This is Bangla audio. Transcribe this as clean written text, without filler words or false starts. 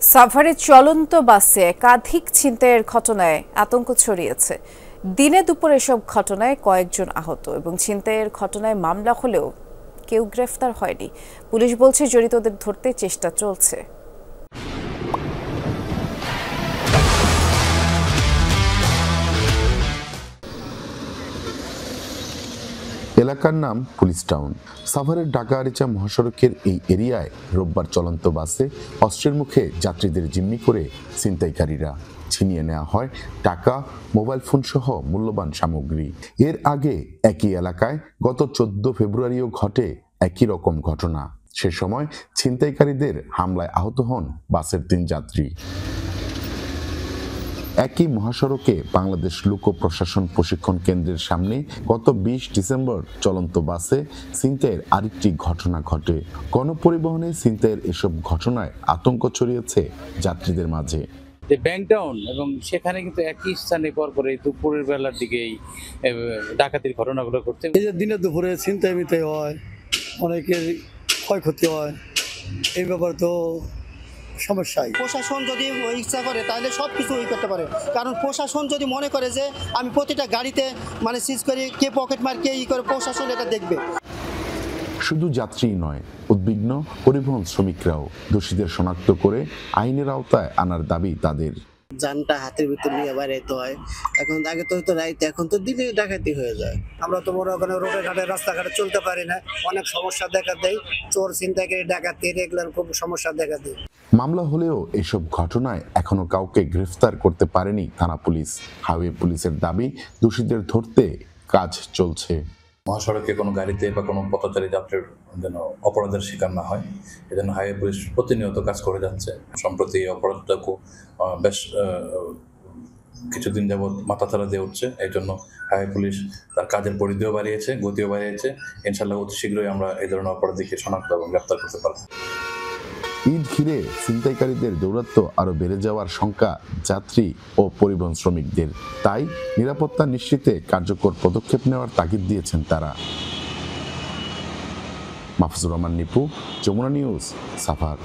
সাভারে চলন্ত বাসে একাধিক ছিনতাইয়ের ঘটনায় আতঙ্ক ছড়িয়েছে। দিনে দুপুরে এসব ঘটনায় কয়েকজন আহত এবং ছিনতাইয়ের ঘটনায় মামলা হলেও কেউ গ্রেফতার হয়নি। পুলিশ বলছে জড়িতদের ধরতে চেষ্টা চলছে। এলাকার নাম পুলিশ টাউন। সাভারের ঢাকা আরিচা মহাসড়কের এই এরিয়ায় রোববার চলন্ত বাসে অস্ত্রের মুখে যাত্রীদের জিম্মি করে ছিনতাইকারীরা ছিনিয়ে নেওয়া হয় টাকা, মোবাইল ফোন সহ মূল্যবান সামগ্রী। এর আগে একই এলাকায় গত 14 ফেব্রুয়ারিও ঘটে একই রকম ঘটনা। সে সময় ছিনতাইকারীদের হামলায় আহত হন বাসের 3 যাত্রী। একই মহাসড়কে বাংলাদেশ লোক প্রশাসন প্রশিক্ষণ কেন্দ্রের সামনে গত 20 ডিসেম্বর চলন্ত বাসে ছিনতাইয়ের আরেকটি ঘটনা ঘটে। গণপরিবহনে ছিনতাইয়ের এসব ঘটনায় আতঙ্ক ছড়িয়েছে যাত্রীদের মাঝে। ব্যাংকটাউন এবং সেখানে কিন্তু একই স্থানে পরপর এই দুপুরের বেলার দিকেই ডাকাতির ঘটনাগুলো করতে, এই যে দিনে দুপুরে ছিনতাই মিতাই হয়, অনেকের ক্ষয়ক্ষতি হয়, এই ব্যাপার তো সমস্যাই। প্রশাসন যদি ইচ্ছা করে তাহলে সব কিছু করতে পারে, কারণ প্রশাসন যদি মনে করে যে আমি প্রতিটা গাড়িতে সিজ করি, কে পকেট মার, কে করে, প্রশাসন এটা দেখবে। শুধু যাত্রী নয়, উদ্বিগ্ন পরিবহন শ্রমিকরাও। দোষীদের শনাক্ত করে আইনের আওতায় আনার দাবি তাদের। যানটা হাতের ভিতর নিয়ে বেড়াইতে হয়। এখন আগে তো হয়তো রাইতে, এখন তো দিনে ডাকাতি হয়ে যায়। আমরা তো মনে করেন রোডে ঘাটে রাস্তাঘাটে চলতে পারি না, অনেক সমস্যা দেখা দেয়। চোর, ছিনতাইকারী, ডাকাতি এগুলোর খুব সমস্যা দেখা দেয়। মামলা হলেও এসব ঘটনায় এখনো কাউকে গ্রেফতার করতে পারেনি থানা পুলিশ। হাইওয়ে পুলিশের দাবি, দোষীদের ধরতে কাজ চলছে। মহাসড়কে কোনো গাড়িতে বা কোনো পথচারী যাত্রীর যেন অপরাধের শিকার না হয়, এজন্য হাইওয়ে পুলিশ প্রতিনিয়ত কাজ করে যাচ্ছে। সম্প্রতি এই অপরাধটাকে বেশ কিছুদিন যাবৎ মাথাচাড়া দিয়ে উঠছে। এই জন্য হাইওয়ে পুলিশ তার কাজের পরিধিও বাড়িয়েছে, গতিও বাড়িয়েছে। ইনশাল্লাহ অতি শীঘ্রই আমরা এই ধরনের অপরাধীকে শনাক্ত এবং গ্রেপ্তার করতে পারব। ঈদ ঘিরে ছিনতাইকারীদের দৌরাত্ম্য আরো বেড়ে যাওয়ার শঙ্কা যাত্রী ও পরিবহন শ্রমিকদের। তাই নিরাপত্তা নিশ্চিতে কার্যকর পদক্ষেপ নেওয়ার তাগিদ দিয়েছেন তারা। মাহফুজুর রহমান নিপু, যমুনা নিউজ, সাভার।